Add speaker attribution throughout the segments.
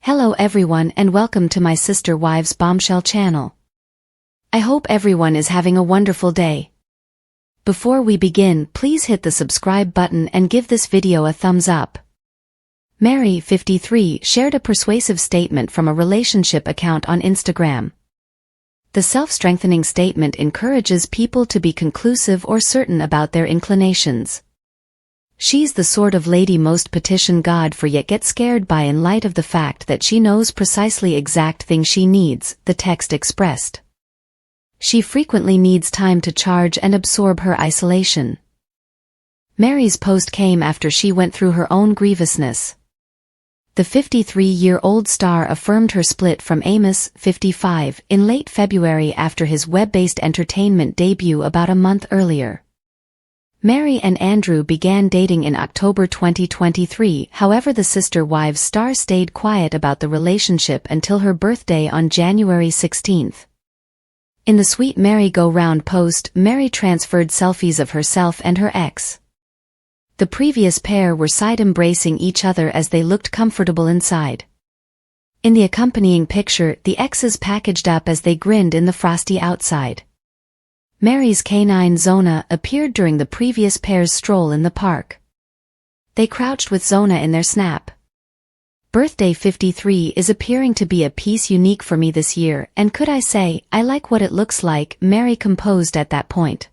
Speaker 1: Hello everyone and welcome to my sister wives Bombshell channel. I hope everyone is having a wonderful day. Before we begin, please hit the subscribe button and give this video a thumbs up. Meri, 53, shared a persuasive statement from a relationship account on Instagram. The self-strengthening statement encourages people to be conclusive or certain about their inclinations. She's the sort of lady most petition God for yet get scared by in light of the fact that she knows precisely exact thing she needs, the text expressed. She frequently needs time to charge and absorb her isolation. Meri's post came after she went through her own grievousness. The 53-year-old star affirmed her split from Amos, 55, in late February after his web-based entertainment debut about a month earlier. Meri and Andrew began dating in October 2023, however the Sister Wives star stayed quiet about the relationship until her birthday on January 16. In the Sweet Merry-Go-Round post, Meri transferred selfies of herself and her ex. The previous pair were side-embracing each other as they looked comfortable inside. In the accompanying picture, the exes packaged up as they grinned in the frosty outside. Meri's canine Zona appeared during the previous pair's stroll in the park. They crouched with Zona in their snap. Birthday 53 is appearing to be a piece unique for me this year, and could I say, I like what it looks like, Meri composed at that point.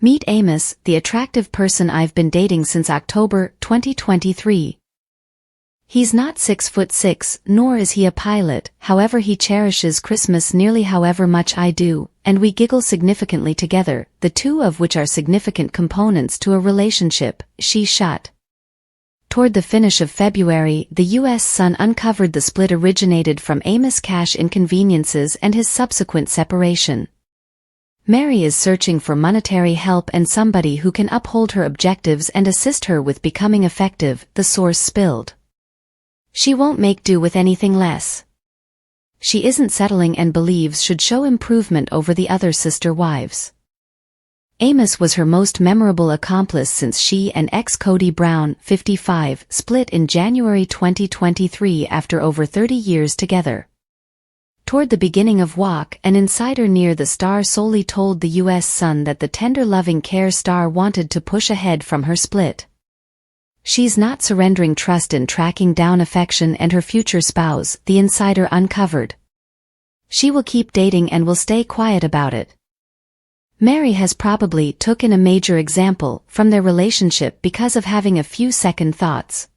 Speaker 1: Meet Amos, the attractive person I've been dating since October 2023. He's not 6'6", nor is he a pilot, however he cherishes Christmas nearly however much I do, and we giggle significantly together, the two of which are significant components to a relationship, she shot. Toward the finish of February, the U.S. Sun uncovered the split originated from Amos' cash inconveniences and his subsequent separation. Meri is searching for monetary help and somebody who can uphold her objectives and assist her with becoming effective, the source spilled. She won't make do with anything less. She isn't settling and believes should show improvement over the other sister wives. Amos was her most memorable accomplice since she and ex-Kody Brown, 55, split in January 2023 after over 30 years together. Toward the beginning of Walk, an insider near the star solely told the U.S. Sun that the tender loving care star wanted to push ahead from her split. She's not surrendering trust in tracking down affection and her future spouse, the insider uncovered. She will keep dating and will stay quiet about it. Meri has probably taken a major example from their relationship because of having a few second thoughts.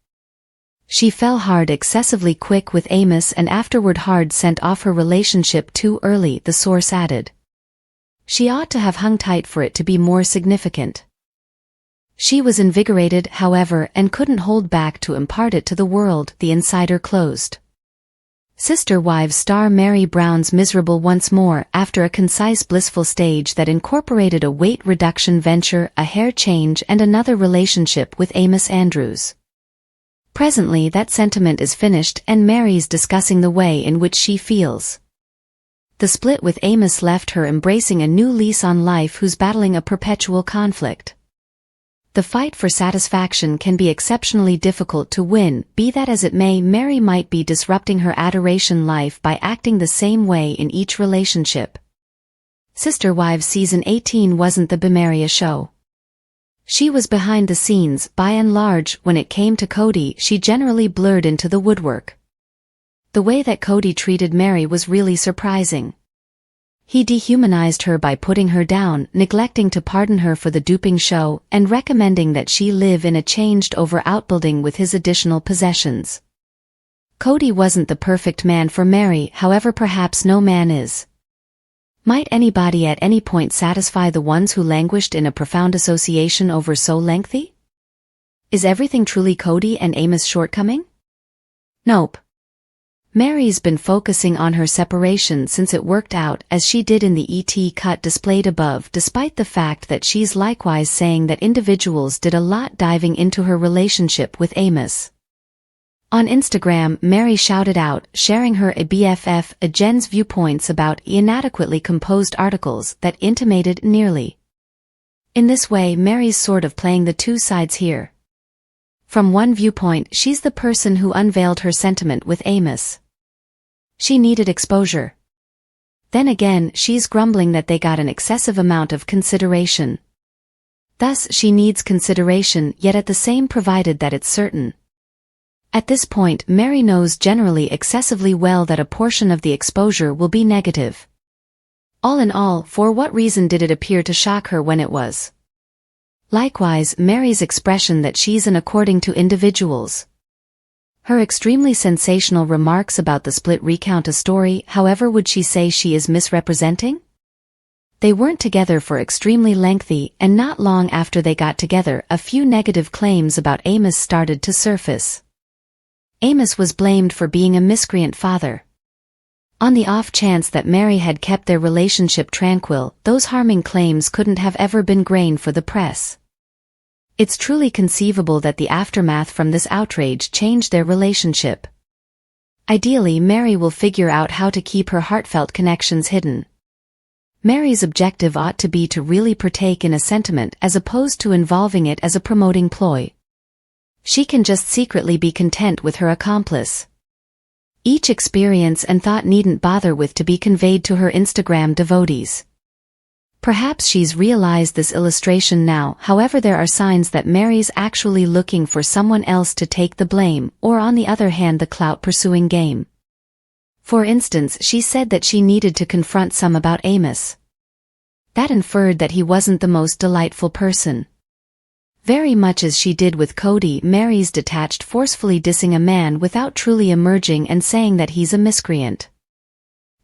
Speaker 1: She fell hard excessively quick with Amos and afterward hard sent off her relationship too early, the source added. She ought to have hung tight for it to be more significant. She was invigorated, however, and couldn't hold back to impart it to the world, the insider closed. Sister Wives star Meri Brown's miserable once more after a concise blissful stage that incorporated a weight reduction venture, a hair change and another relationship with Amos Andrews. Presently that sentiment is finished and Meri's discussing the way in which she feels. The split with Amos left her embracing a new lease on life who's battling a perpetual conflict. The fight for satisfaction can be exceptionally difficult to win, be that as it may, Meri might be disrupting her adoration life by acting the same way in each relationship. Sister Wives Season 18 wasn't the Meria show. She was behind the scenes, by and large. When it came to Kody, she generally blurred into the woodwork. The way that Kody treated Meri was really surprising. He dehumanized her by putting her down, neglecting to pardon her for the duping show, and recommending that she live in a changed-over outbuilding with his additional possessions. Kody wasn't the perfect man for Meri, however perhaps no man is. Might anybody at any point satisfy the ones who languished in a profound association over so lengthy? Is everything truly Kody and Amos' shortcoming? Nope. Meri's been focusing on her separation since it worked out as she did in the ET cut displayed above, despite the fact that she's likewise saying that individuals did a lot diving into her relationship with Amos. On Instagram, Meri shouted out, sharing her BFF, Jen's viewpoints about inadequately composed articles that intimated nearly. In this way Meri's sort of playing the two sides here. From one viewpoint, she's the person who unveiled her sentiment with Amos. She needed exposure. Then again, she's grumbling that they got an excessive amount of consideration. Thus, she needs consideration, yet at the same provided that it's certain. At this point, Meri knows generally excessively well that a portion of the exposure will be negative. All in all, for what reason did it appear to shock her when it was? Likewise, Meri's expression that she's an according to individuals. Her extremely sensational remarks about the split recount a story. However, would she say she is misrepresenting? They weren't together for extremely lengthy, and not long after they got together, a few negative claims about Amos started to surface. Amos was blamed for being a miscreant father. On the off chance that Meri had kept their relationship tranquil, those harming claims couldn't have ever been grain for the press. It's truly conceivable that the aftermath from this outrage changed their relationship. Ideally, Meri will figure out how to keep her heartfelt connections hidden. Meri's objective ought to be to really partake in a sentiment as opposed to involving it as a promoting ploy. She can just secretly be content with her accomplice. Each experience and thought needn't bother with to be conveyed to her Instagram devotees. Perhaps she's realized this illustration now. However, there are signs that Meri's actually looking for someone else to take the blame, or on the other hand the clout-pursuing game. For instance, she said that she needed to confront some about Amos. That inferred that he wasn't the most delightful person. Very much as she did with Cody, Meri's detached, forcefully dissing a man without truly emerging and saying that he's a miscreant.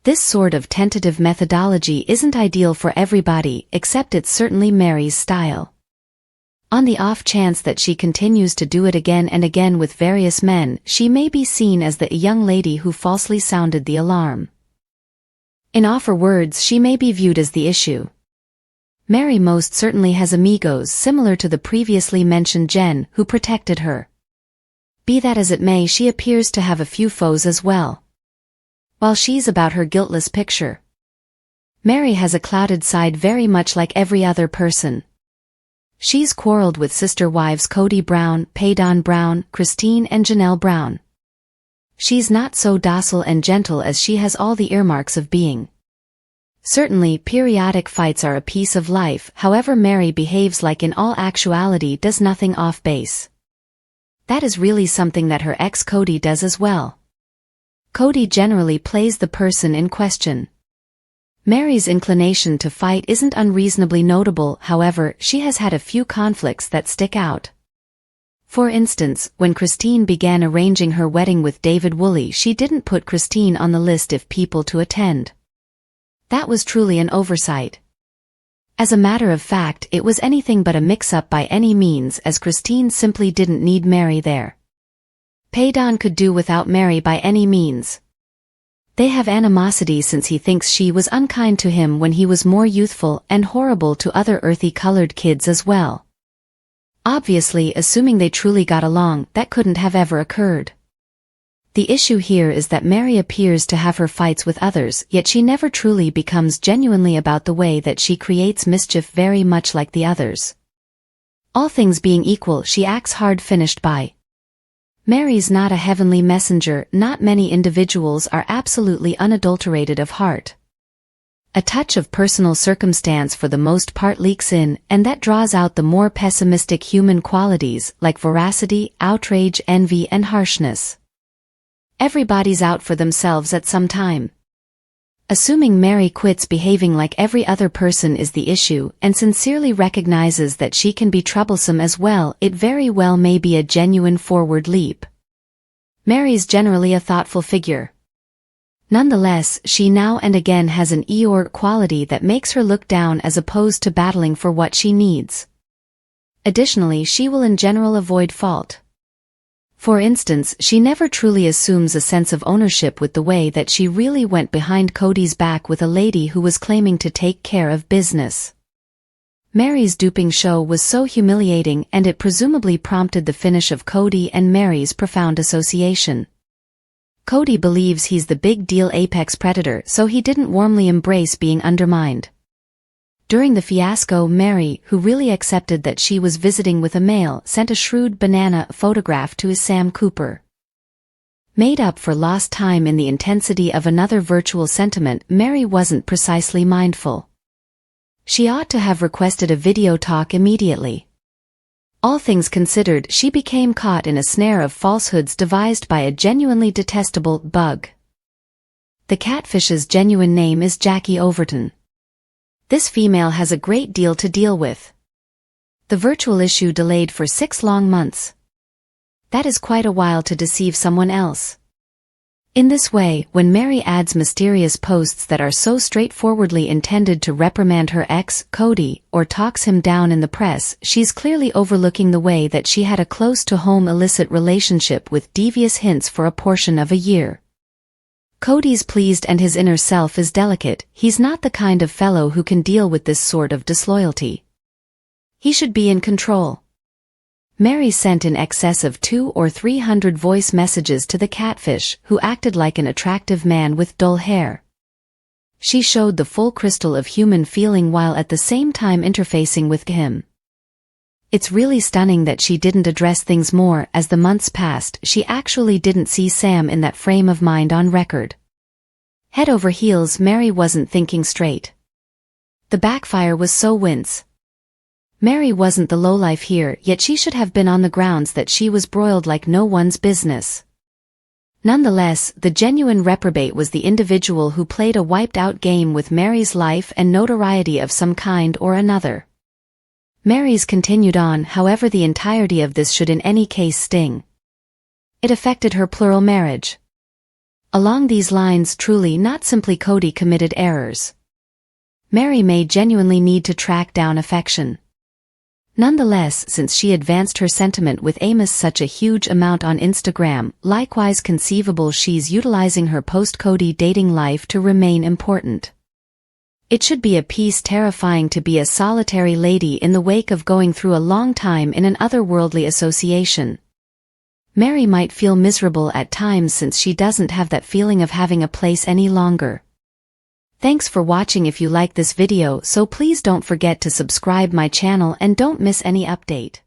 Speaker 1: This sort of tentative methodology isn't ideal for everybody, except it's certainly Meri's style. On the off chance that she continues to do it again and again with various men, she may be seen as the young lady who falsely sounded the alarm. In offer words, she may be viewed as the issue. Meri most certainly has amigos similar to the previously mentioned Jen, who protected her. Be that as it may, she appears to have a few foes as well. While she's about her guiltless picture, Meri has a clouded side very much like every other person. She's quarreled with sister wives Cody Brown, Paydon Brown, Christine and Janelle Brown. She's not so docile and gentle as she has all the earmarks of being. Certainly, periodic fights are a piece of life. However, Meri behaves like in all actuality does nothing off base. That is really something that her ex Cody does as well. Cody generally plays the person in question. Meri's inclination to fight isn't unreasonably notable. However, she has had a few conflicts that stick out. For instance, when Christine began arranging her wedding with David Woolley, she didn't put Christine on the list of people to attend. That was truly an oversight. As a matter of fact, it was anything but a mix-up by any means, as Christine simply didn't need Meri there. Paydon could do without Meri by any means. They have animosity since he thinks she was unkind to him when he was more youthful, and horrible to other earthy-colored kids as well. Obviously, assuming they truly got along, that couldn't have ever occurred. The issue here is that Meri appears to have her fights with others, yet she never truly becomes genuinely about the way that she creates mischief, very much like the others. All things being equal, she acts hard-finished by. Meri's not a heavenly messenger. Not many individuals are absolutely unadulterated of heart. A touch of personal circumstance for the most part leaks in, and that draws out the more pessimistic human qualities like veracity, outrage, envy, and harshness. Everybody's out for themselves at some time. Assuming Meri quits behaving like every other person is the issue, and sincerely recognizes that she can be troublesome as well, it very well may be a genuine forward leap. Meri's generally a thoughtful figure. Nonetheless, she now and again has an Eeyore quality that makes her look down as opposed to battling for what she needs. Additionally, she will in general avoid fault. For instance, she never truly assumes a sense of ownership with the way that she really went behind Cody's back with a lady who was claiming to take care of business. Meri's duping show was so humiliating, and it presumably prompted the finish of Cody and Meri's profound association. Cody believes he's the big deal apex predator, so he didn't warmly embrace being undermined. During the fiasco, Meri, who really accepted that she was visiting with a male, sent a shrewd banana photograph to his Sam Cooper. Made up for lost time in the intensity of another virtual sentiment, Meri wasn't precisely mindful. She ought to have requested a video talk immediately. All things considered, she became caught in a snare of falsehoods devised by a genuinely detestable bug. The catfish's genuine name is Jackie Overton. This female has a great deal to deal with. The virtual issue delayed for 6 long months. That is quite a while to deceive someone else. In this way, when Meri adds mysterious posts that are so straightforwardly intended to reprimand her ex, Cody, or talks him down in the press, she's clearly overlooking the way that she had a close-to-home illicit relationship with devious hints for a portion of a year. Cody's pleased and his inner self is delicate. He's not the kind of fellow who can deal with this sort of disloyalty. He should be in control. Meri sent in excess of 200 or 300 voice messages to the catfish, who acted like an attractive man with dull hair. She showed the full crystal of human feeling while at the same time interfacing with him. It's really stunning that she didn't address things more. As the months passed, she actually didn't see Sam in that frame of mind on record. Head over heels, Meri wasn't thinking straight. The backfire was so wince. Meri wasn't the lowlife here, yet she should have been on the grounds that she was broiled like no one's business. Nonetheless, the genuine reprobate was the individual who played a wiped-out game with Meri's life and notoriety of some kind or another. Meri's continued on, however. The entirety of this should in any case sting. It affected her plural marriage. Along these lines, truly not simply Cody committed errors. Meri may genuinely need to track down affection. Nonetheless, since she advanced her sentiment with Amos such a huge amount on Instagram, likewise conceivable she's utilizing her post-Cody dating life to remain important. It should be a piece terrifying to be a solitary lady in the wake of going through a long time in an otherworldly association. Meri might feel miserable at times since she doesn't have that feeling of having a place any longer. Thanks for watching. If you like this video, so please don't forget to subscribe my channel and don't miss any update.